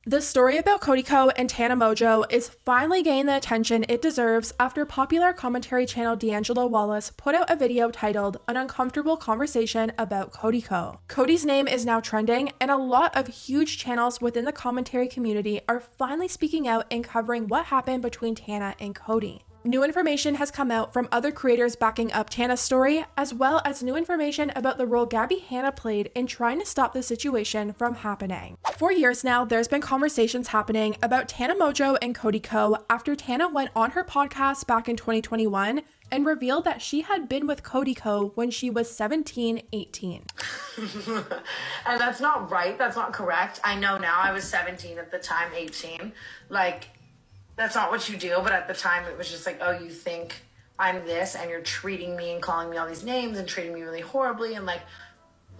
The story about Cody Ko and Tana Mongeau is finally getting the attention it deserves after popular commentary channel D'Angelo Wallace put out a video titled An Uncomfortable Conversation About Cody Ko. Cody's name is now trending, and a lot of huge channels within the commentary community are finally speaking out and covering what happened between Tana and Cody. New information has come out from other creators backing up Tana's story, as well as new information about the role Gabby Hanna played in trying to stop the situation from happening. For years now, there's been conversations happening about Tana Mongeau and Cody Ko after Tana went on her podcast back in 2021 and revealed that she had been with Cody Ko when she was 17, 18. And that's not right. That's not correct. I know now. I was 17 at the time, 18. That's not what you do, but at the time it was just like, oh, you think I'm this and you're treating me and calling me all these names and treating me really horribly and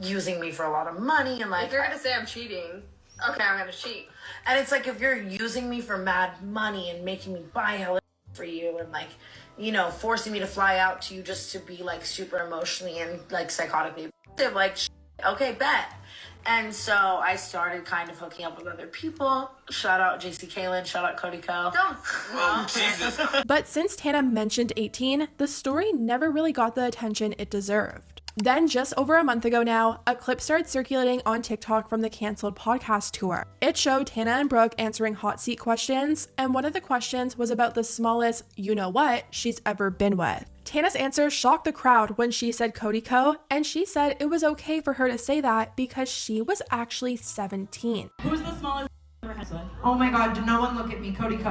using me for a lot of money and if you're gonna say I'm cheating, okay, I'm gonna cheat. And it's like, if you're using me for mad money and making me buy hella for you and forcing me to fly out to you just to be super emotionally and psychotically abusive, okay, bet. And so I started kind of hooking up with other people. Shout out JC Kalen, shout out Cody Ko. Jesus. But since Tana mentioned 18, the story never really got the attention it deserved. Then, just over a month ago now, a clip started circulating on TikTok from the canceled podcast tour. It showed Tana and Brooke answering hot seat questions, and one of the questions was about the smallest you-know-what she's ever been with. Tana's answer shocked the crowd when she said Cody Ko, and she said it was okay for her to say that because she was actually 17. Who's the smallest you ever had with? Oh my God, did no one look at me, Cody Ko.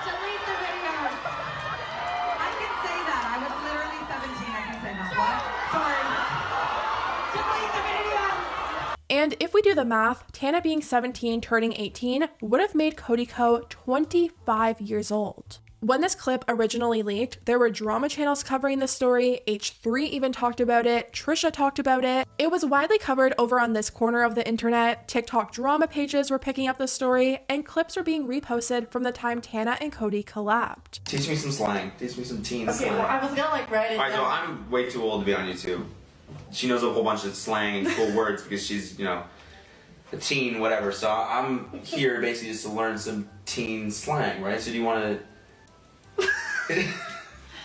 Delete the videos. I can say that. I was literally 17. I can say that. What? Sorry. Delete the videos. And if we do the math, Tana being 17 turning 18 would have made Cody Ko 25 years old. When this clip originally leaked, there were drama channels covering the story, H3 even talked about it, Trisha talked about it. It was widely covered over on this corner of the internet, TikTok drama pages were picking up the story, and clips were being reposted from the time Tana and Cody collabed. Teach me some slang. Teach me some teen slang. Well, I was gonna write it Alright, so down. I'm way too old to be on YouTube. She knows a whole bunch of slang and cool words because she's, a teen, whatever. So I'm here basically just to learn some teen slang, right? So do you want to...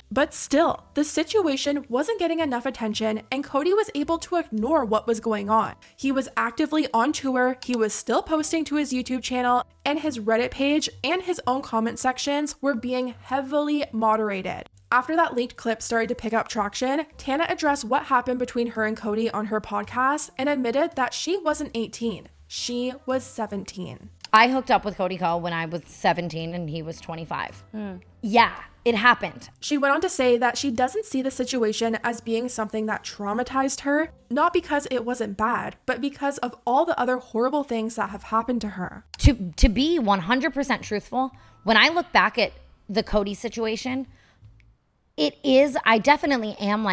But still, the situation wasn't getting enough attention, and Cody was able to ignore what was going on. He was actively on tour, he was still posting to his YouTube channel, and his Reddit page and his own comment sections were being heavily moderated. After that leaked clip started to pick up traction, Tana addressed what happened between her and Cody on her podcast and admitted that she wasn't 18. She was 17. I hooked up with Cody Ko when I was 17 and he was 25. Yeah, it happened. She went on to say that she doesn't see the situation as being something that traumatized her, not because it wasn't bad, but because of all the other horrible things that have happened to her. To be 100% truthful, when I look back at the Cody situation, I definitely am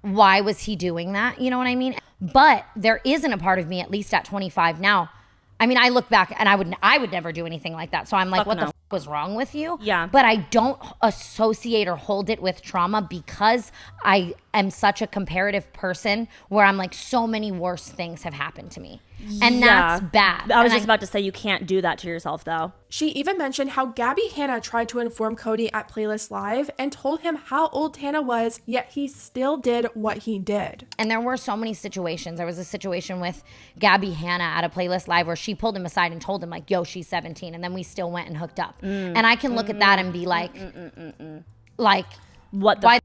why was he doing that? You know what I mean? But there isn't a part of me, at least at 25 now. I mean, I look back and I would never do anything like that. So I'm like, what the f was wrong with you? Yeah. But I don't associate or hold it with trauma because I am such a comparative person where I'm so many worse things have happened to me. And that's bad. I was just about to say, you can't do that to yourself, though. She even mentioned how Gabby Hanna tried to inform Cody at Playlist Live and told him how old Tana was, yet he still did what he did. And there were so many situations. There was a situation with Gabby Hanna at a Playlist Live where she pulled him aside and told him yo, she's 17. And then we still went and hooked up. And I can look at that and be What why are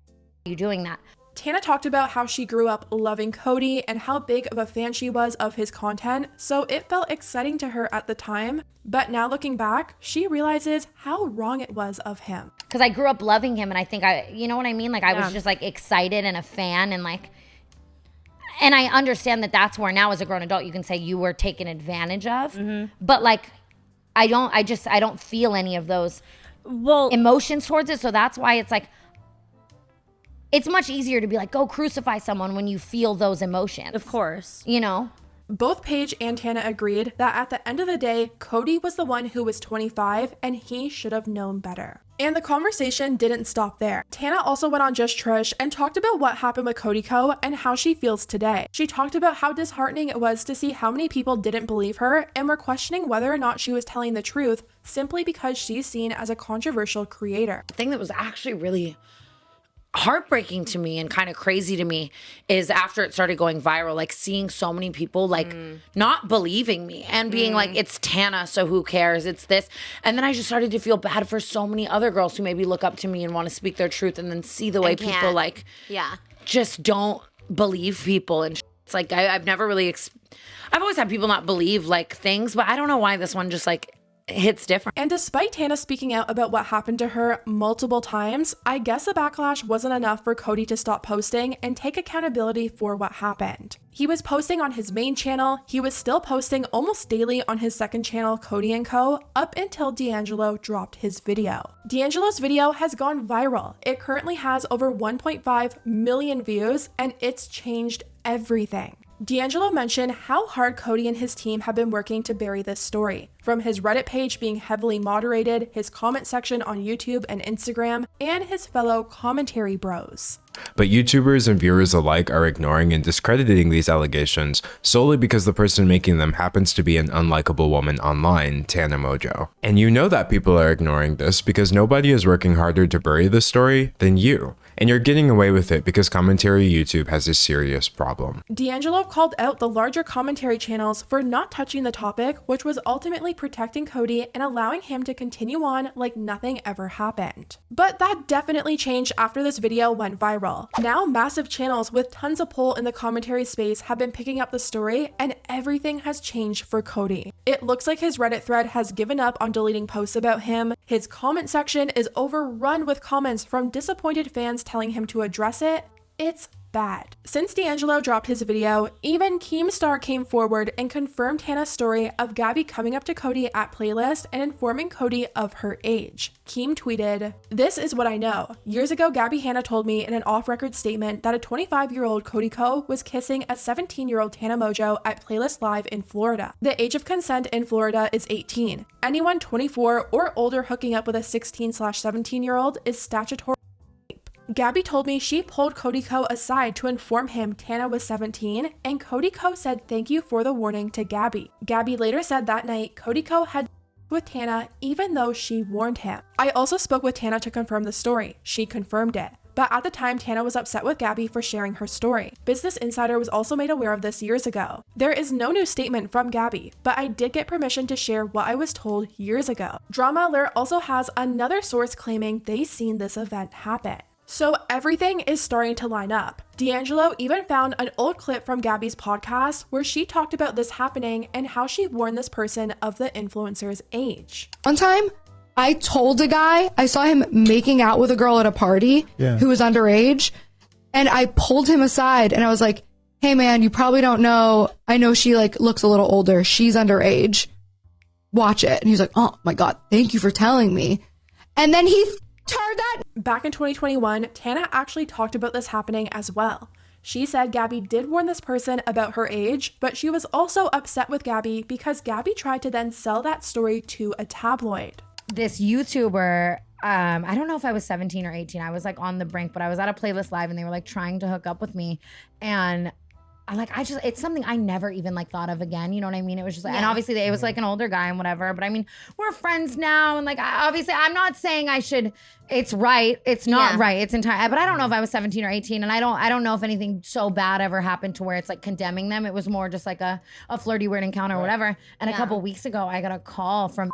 you doing that? Tana talked about how she grew up loving Cody and how big of a fan she was of his content, so it felt exciting to her at the time. But now looking back, she realizes how wrong it was of him. Because I grew up loving him, and I think you know what I mean? I was just excited and a fan, and and I understand that that's where now as a grown adult you can say you were taken advantage of. But I don't feel any of those emotions towards it. So that's why it's much easier to be go crucify someone when you feel those emotions. Of course. Both Paige and Tana agreed that at the end of the day, Cody was the one who was 25 and he should have known better. And the conversation didn't stop there. Tana also went on Just Trish and talked about what happened with Cody Ko and how she feels today. She talked about how disheartening it was to see how many people didn't believe her and were questioning whether or not she was telling the truth simply because she's seen as a controversial creator. The thing that was actually really heartbreaking to me and kind of crazy to me is after it started going viral, like seeing so many people like not believing me and being like, it's Tana, so who cares? It's this. And then I just started to feel bad for so many other girls who maybe look up to me and want to speak their truth and then see the way people like just don't believe people. And it's like, I've never really, I've always had people not believe like things, but I don't know why this one just like hits different. And despite Tana speaking out about what happened to her multiple times, I guess the backlash wasn't enough for Cody to stop posting and take accountability for what happened. He was posting on his main channel, he was still posting almost daily on his second channel, Cody Ko, up until D'Angelo dropped his video. D'Angelo's video has gone viral. It currently has over 1.5 million views, and it's changed everything. D'Angelo mentioned how hard Cody and his team have been working to bury this story. From his Reddit page being heavily moderated, his comment section on YouTube and Instagram, and his fellow commentary bros. But YouTubers and viewers alike are ignoring and discrediting these allegations solely because the person making them happens to be an unlikable woman online, Tana Mongeau. And you know that people are ignoring this because nobody is working harder to bury the story than you. And you're getting away with it because commentary YouTube has a serious problem. D'Angelo called out the larger commentary channels for not touching the topic, which was ultimately protecting Cody and allowing him to continue on like nothing ever happened. But that definitely changed after this video went viral. Now massive channels with tons of pull in the commentary space have been picking up the story, and everything has changed for Cody. It looks like his Reddit thread has given up on deleting posts about him. His comment section is overrun with comments from disappointed fans telling him to address it. It's bad. Since D'Angelo dropped his video, even Keemstar came forward and confirmed Tana's story of Gabby coming up to Cody at Playlist and informing Cody of her age. Keem tweeted, "This is what I know. Years ago, Gabby Hanna told me in an off-record statement that a 25-year-old Cody Ko was kissing a 17-year-old Tana Mongeau at Playlist Live in Florida. The age of consent in Florida is 18. Anyone 24 or older hooking up with a 16/17-year-old is statutory. Gabby told me she pulled Cody Ko aside to inform him Tana was 17, and Cody Ko said thank you for the warning to Gabby. Gabby later said that night Cody Ko had with Tana even though she warned him. I also spoke with Tana to confirm the story. She confirmed it. But at the time, Tana was upset with Gabby for sharing her story. Business Insider was also made aware of this years ago. There is no new statement from Gabby, but I did get permission to share what I was told years ago. Drama Alert also has another source claiming they seen this event happen. So everything is starting to line up. D'Angelo even found an old clip from Gabby's podcast where she talked about this happening and how she warned this person of the influencer's age. One time, I told a guy, I saw him making out with a girl at a party who was underage, and I pulled him aside and I was like, hey man, you probably don't know, I know she like looks a little older, she's underage, watch it. And he was like, oh my God, thank you for telling me. And then he turned that. Back in 2021, Tana actually talked about this happening as well. She said Gabby did warn this person about her age, but she was also upset with Gabby because Gabby tried to then sell that story to a tabloid. This YouTuber, I don't know if I was 17 or 18. I was like on the brink, but I was at a Playlist Live and they were like trying to hook up with me. And it's something I never even like thought of again. You know what I mean? It was just like, and obviously it was like an older guy and whatever, but I mean, we're friends now. And like, obviously I'm not saying it's right. It's not right. It's entire, but I don't know if I was 17 or 18. And I don't know if anything so bad ever happened to where it's like condemning them. It was more just like a flirty weird encounter or whatever. And a couple weeks ago, I got a call from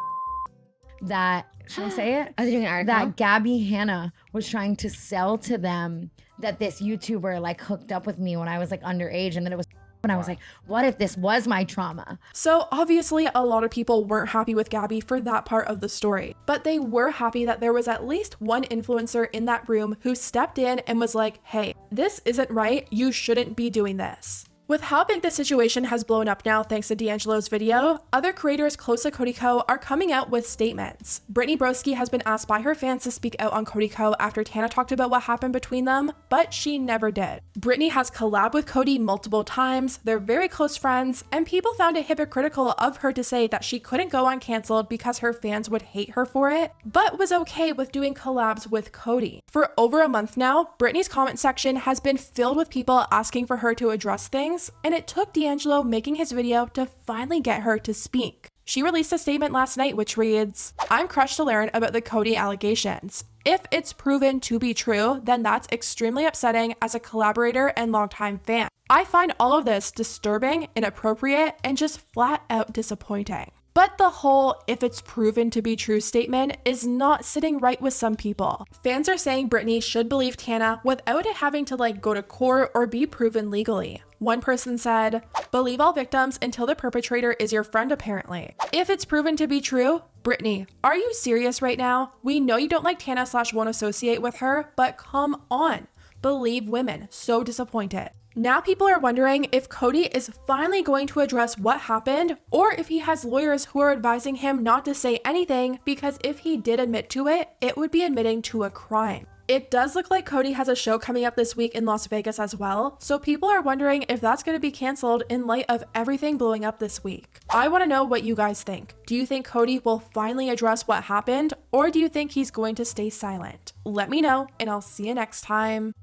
that, should I say it? I was doing an article. That Gabby Hanna was trying to sell to them that this YouTuber like hooked up with me when I was like underage, and then it was, and I was like, what if this was my trauma? So obviously a lot of people weren't happy with Gabby for that part of the story, but they were happy that there was at least one influencer in that room who stepped in and was like, hey, this isn't right, you shouldn't be doing this. With how big the situation has blown up now thanks to D'Angelo's video, other creators close to Cody Ko are coming out with statements. Brittany Broski has been asked by her fans to speak out on Cody Ko after Tana talked about what happened between them, but she never did. Brittany has collabed with Cody multiple times, they're very close friends, and people found it hypocritical of her to say that she couldn't go on Cancelled because her fans would hate her for it, but was okay with doing collabs with Cody. For over a month now, Brittany's comment section has been filled with people asking for her to address things, and it took D'Angelo making his video to finally get her to speak. She released a statement last night which reads, "I'm crushed to learn about the Cody allegations. If it's proven to be true, then that's extremely upsetting as a collaborator and longtime fan. I find all of this disturbing, inappropriate, and just flat out disappointing." But the whole "if it's proven to be true" statement is not sitting right with some people. Fans are saying Brittany should believe Tana without it having to go to court or be proven legally. One person said, "Believe all victims until the perpetrator is your friend apparently. If it's proven to be true, Brittany, are you serious right now? We know you don't like Tana/won't associate with her, but come on. Believe women. So disappointed." Now people are wondering if Cody is finally going to address what happened, or if he has lawyers who are advising him not to say anything because if he did admit to it, it would be admitting to a crime. It does look like Cody has a show coming up this week in Las Vegas as well, so people are wondering if that's going to be canceled in light of everything blowing up this week. I want to know what you guys think. Do you think Cody will finally address what happened, or do you think he's going to stay silent? Let me know, and I'll see you next time.